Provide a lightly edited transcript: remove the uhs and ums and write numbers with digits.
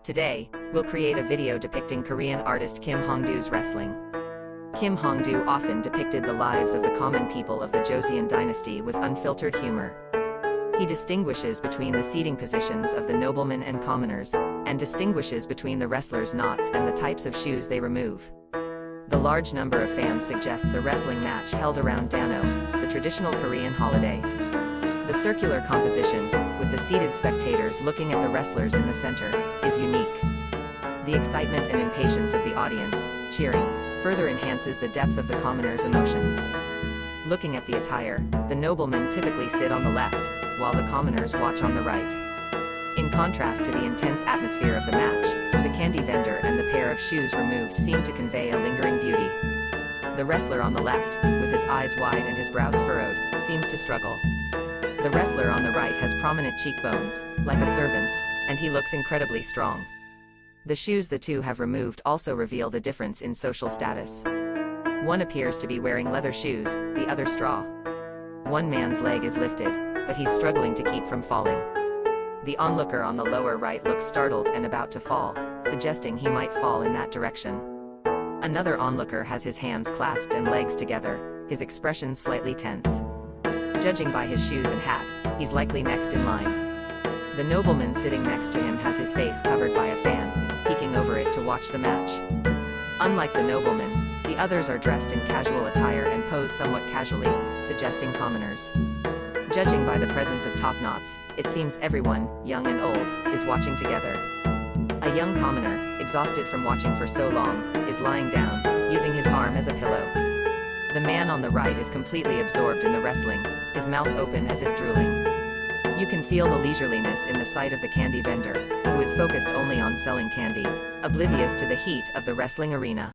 Today, we'll create a video depicting Korean artist Kim Hong-do's wrestling. Kim Hong-do often depicted the lives of the common people of the Joseon dynasty with unfiltered humor. He distinguishes between the seating positions of the noblemen and commoners, and distinguishes between the wrestlers' knots and the types of shoes they remove. The large number of fans suggests a wrestling match held around Dano, the traditional Korean holiday. The circular composition, with the seated spectators looking at the wrestlers in the center, is unique. The excitement and impatience of the audience, cheering, further enhances the depth of the commoners' emotions. Looking at the attire, the noblemen typically sit on the left, while the commoners watch on the right. In contrast to the intense atmosphere of the match, the candy vendor and the pair of shoes removed seem to convey a lingering beauty. The wrestler on the left, with his eyes wide and his brows furrowed, seems to struggle. The wrestler on the right has prominent cheekbones, like a servant's, and he looks incredibly strong. The shoes the two have removed also reveal the difference in social status. One appears to be wearing leather shoes, the other straw. One man's leg is lifted, but he's struggling to keep from falling. The onlooker on the lower right looks startled and about to fall, suggesting he might fall in that direction. Another onlooker has his hands clasped and legs together, his expression slightly tense. Judging by his shoes and hat, he's likely next in line. The nobleman sitting next to him has his face covered by a fan, peeking over it to watch the match. Unlike the nobleman, the others are dressed in casual attire and pose somewhat casually, suggesting commoners. Judging by the presence of top knots, it seems everyone, young and old, is watching together. A young commoner, exhausted from watching for so long, is lying down, using his arm as a pillow. The man on the right is completely absorbed in the wrestling, his mouth open as if drooling. You can feel the leisureliness in the sight of the candy vendor, who is focused only on selling candy, oblivious to the heat of the wrestling arena.